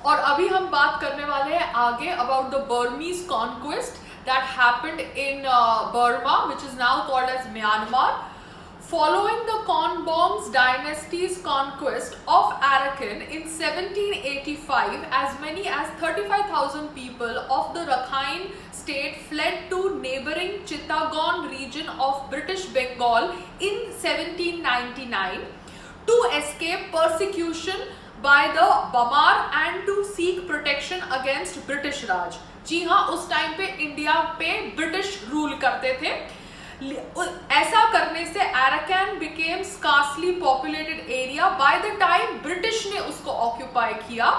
और अभी हम बात करने वाले हैं आगे about the Burmese conquest that happened in Burma, which is now called as Myanmar. Following the Konbong's dynasty's conquest of Arakan in 1785, as many as 35,000 people of the Rakhine state fled to neighboring Chittagong region of British Bengal in 1799 to escape persecution by the Bamar and to seek protection against British Raj. जी हाँ, उस time पे India पे British rule करते थे। ऐसा करने से Arakan became scarcely populated area by the time British ने उसको ऑक्यूपाई किया।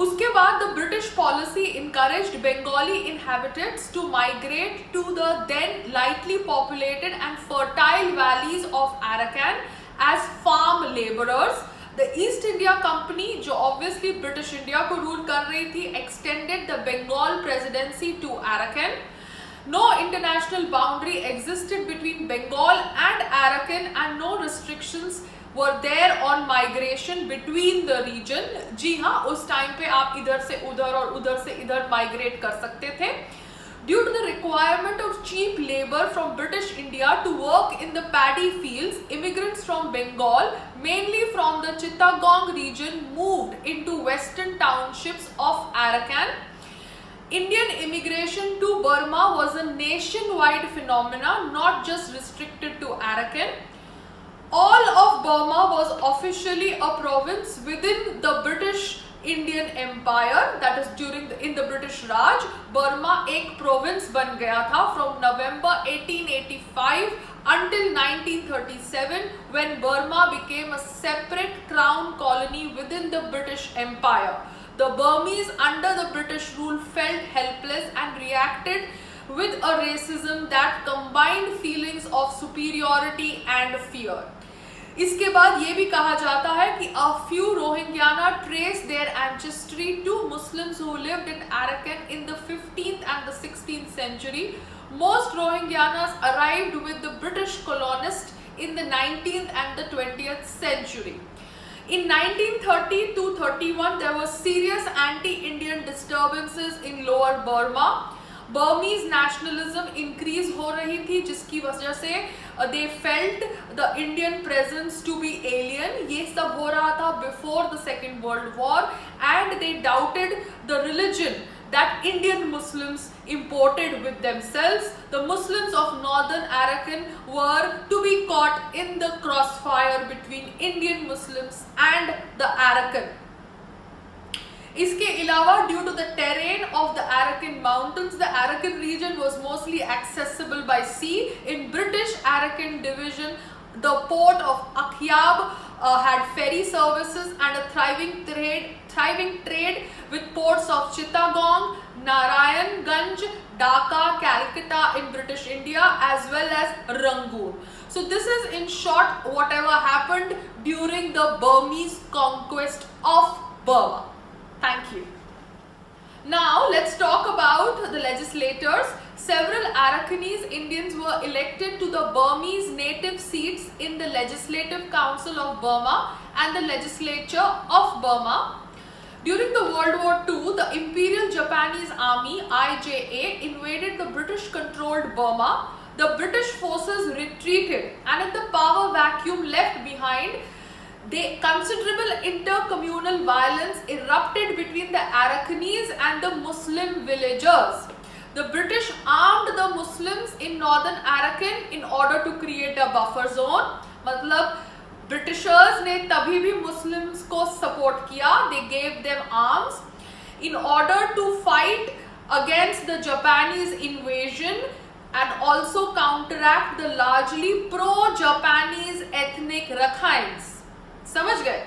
उसके बाद the British policy encouraged Bengali inhabitants to migrate to the then lightly populated and fertile valleys of Arakan as farm laborers. The East India Company, जो obviously British India को rule कर रही थी, extended the Bengal presidency to Arakan. No international boundary existed between Bengal and Arakan, and no restrictions were there on migration between the region. जी हाँ, उस time पे आप इधर से उधर और उधर से इधर माइग्रेट कर सकते थे. Due to the requirement of cheap labor from British India to work in the paddy fields, immigrants from Bengal, mainly from the Chittagong region, moved into western townships of Arakan. Indian immigration to Burma was a nationwide phenomenon, not just restricted to Arakan. All of Burma was officially a province within the British Indian Empire, that is in the British Raj. Burma एक province बन गया था from November 1885 until 1937, when Burma became a separate crown colony within the British Empire. The Burmese under the British rule felt helpless and reacted with a racism that combined feelings of superiority and fear. इसके बाद ये भी कहा जाता है कि a few Rohingyana trace their ancestry to Muslims who lived in Arakan in the 15th and the 16th century. Most Rohingyanas arrived with the British colonists in the 19th and the 20th century. In 1930 to 31, there were serious anti-Indian disturbances in Lower Burma. Burmese nationalism increase हो रही थी, जिसकी वजह से they felt the Indian presence to be alien. ये सब हो रहा था before the Second World War, and they doubted the religion that Indian Muslims imported with themselves. The Muslims of northern Arakan were to be caught in the crossfire between Indian Muslims and the Arakan. इसके अलावा due to the terrain of the Arakan mountains, the Arakan region was mostly accessible by sea. In British Arakan division, the port of Akyab had ferry services and a thriving trade with ports of Chittagong, Narayanganj, Dhaka, Calcutta in British India, as well as Rangoon. So this is in short whatever happened during the Burmese conquest of Burma. Thank you. Now let's talk about the legislators. Several Arakanese Indians were elected to the Burmese native seats in the Legislative Council of Burma and the Legislature of Burma. During the World War II, the Imperial Japanese Army (IJA) invaded the British-controlled Burma. The British forces retreated, and in the power vacuum left behind, considerable intercommunal violence erupted between the Arakanese and the Muslim villagers. The British armed the Muslims in northern Arakan in order to create a buffer zone. मतलब Britishers ने तभी भी Muslims को support किया. They gave them arms in order to fight against the Japanese invasion and also counteract the largely pro-Japanese ethnic Rakhines. समझ गए?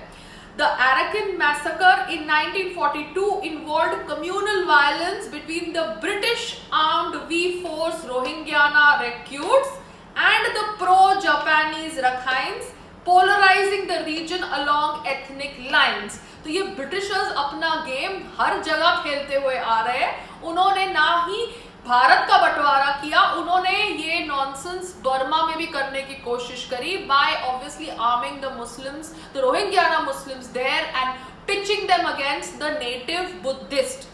The Arakan massacre in 1942 involved communal violence between the British armed V-Force Rohingyana recruits and the pro-Japanese Rakhines, polarizing the region along ethnic lines. तो ये Britishers अपना game हर जगह खेलते हुए आ रहे हैं. उन्होंने ना ही भारत का बंटवारा किया, उन्होंने ये नॉनसेंस बर्मा में भी करने की कोशिश करी by obviously arming the Muslims, the Rohingya Muslims there, and pitching them against the native Buddhist.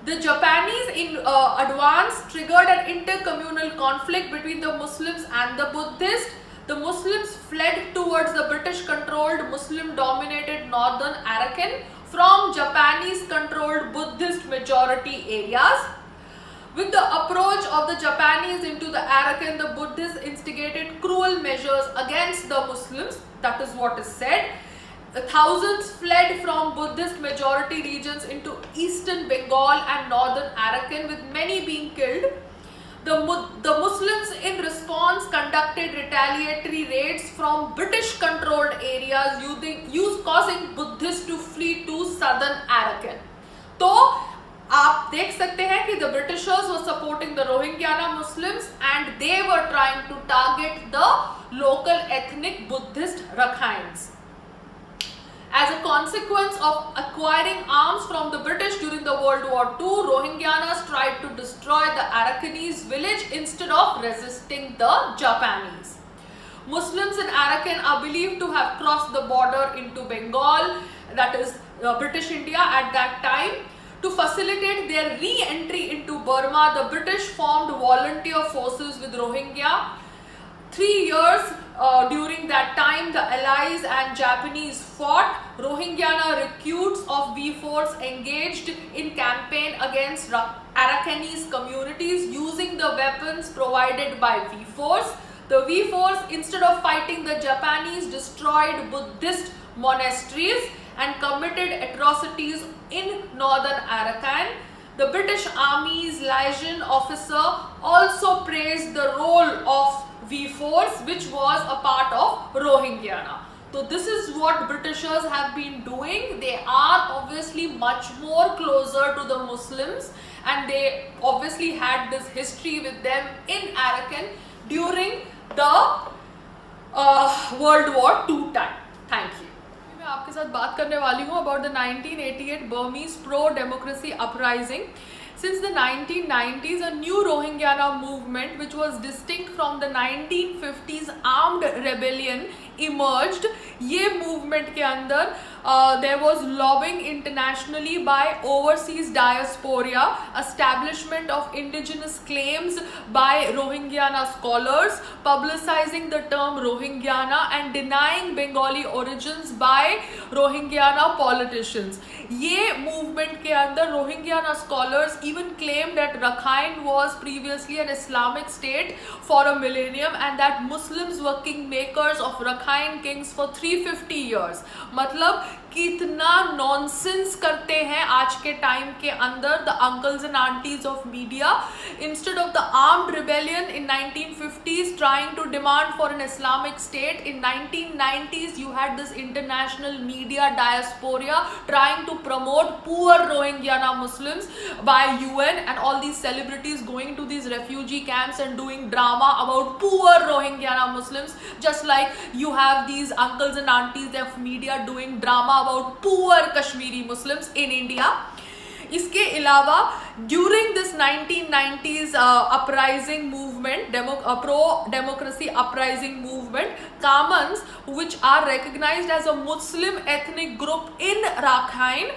The Japanese advance triggered an intercommunal conflict between the Muslims and the Buddhists. The Muslims fled towards the British-controlled Muslim-dominated northern Arakan from Japanese-controlled Buddhist majority areas. With the approach of the Japanese into the Arakan, the Buddhists instigated cruel measures against the Muslims. That is what is said. Thousands fled from Buddhist majority regions into eastern Bengal and northern Arakan, with many being killed. The Muslims in response conducted retaliatory raids from British controlled areas causing Buddhists to flee to southern Arakan. तो आप देख सकते हैं कि the Britishers were supporting the Rohingya Muslims and they were trying to target the local ethnic Buddhist Rakhines. As a consequence of acquiring arms from the British during the World War II, Rohingyas tried to destroy the Arakanese village instead of resisting the Japanese. Muslims in Arakan are believed to have crossed the border into Bengal, that is British India at that time. To facilitate their re-entry into Burma, the British formed volunteer forces with Rohingya. 3 years during that time, the Allies and Japanese fought. Rohingya recruits of V-Force engaged in campaign against Arakanese communities using the weapons provided by V-Force. The V-Force, instead of fighting the Japanese, destroyed Buddhist monasteries and committed atrocities in northern Arakan. The British Army's liaison officer also praised the role of V-Force, which was a part of Rohingya. So this is what Britishers have been doing. They are obviously much more closer to the Muslims and they obviously had this history with them in Arakan during the World War II time. Thank you. मैं आपके साथ बात करने वाली हूँ about the 1988 Burmese pro-democracy uprising. Since the 1990s, a new Rohingya movement, which was distinct from the 1950s armed rebellion, emerged. ये movement के अंदर there was lobbying internationally by overseas diaspora, establishment of indigenous claims by Rohingya scholars, publicizing the term Rohingya and denying Bengali origins by Rohingya politicians. ये movement के अंदर Rohingya scholars even claimed that Rakhine was previously an Islamic state for a millennium and that Muslims were kingmakers of Rakhine kings for 350 years. मतलब कितना nonsense करते हैं आज के time के अंदर the uncles and aunties of media. Instead of the armed rebellion in 1950s trying to demand for an Islamic state, in 1990s you had this international media diaspora trying to promote poor Rohingya Muslims by UN and all these celebrities going to these refugee camps and doing drama about poor Rohingya Muslims, just like you have these uncles and aunties of media doing drama about poor Kashmiri Muslims in India. इसके अलावा during this 1990s uprising movement, pro-democracy uprising movement, Kamans, which are recognized as a Muslim ethnic group in Rakhine,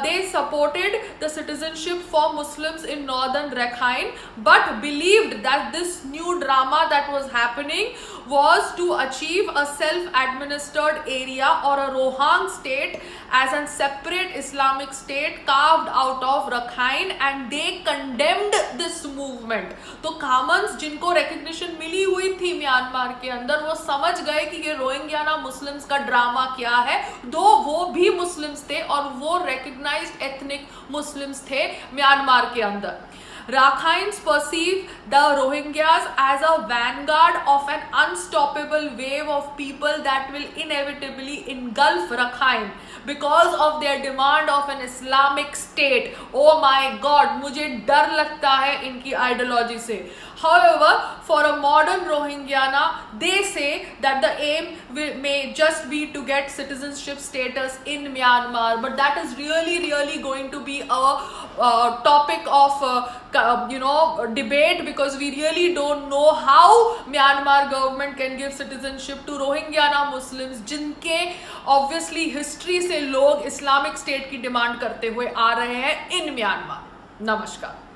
they supported the citizenship for Muslims in northern Rakhine, but believed that this new drama that was happening was to achieve a self-administered area or a Rohang state as a separate Islamic state carved out of Rakhine, and they condemned this movement. तो Kamans जिनको recognition मिली हुई थी Myanmar के अंदर, वो समझ गए कि ये रोहिंग्या मुस्लिम्स का ड्रामा क्या है, दो वो भी मुस्लिम्स थे और वो recognized ethnic Muslims थे म्यांमार के अंदर. Rakhines perceive the Rohingyas as a vanguard of an unstoppable wave of people that will inevitably engulf Rakhine because of their demand of an Islamic state. Oh my God, मुझे डर लगता है इनकी ideology से. However, for a modern Rohingyana, they say that the aim may just be to get citizenship status in Myanmar, but that is really going to be a topic of debate, because we really don't know how Myanmar government can give citizenship to Rohingyana Muslims, जिनके obviously history से लोग Islamic State की demand करते हुए आ रहे हैं in Myanmar. नमस्कार.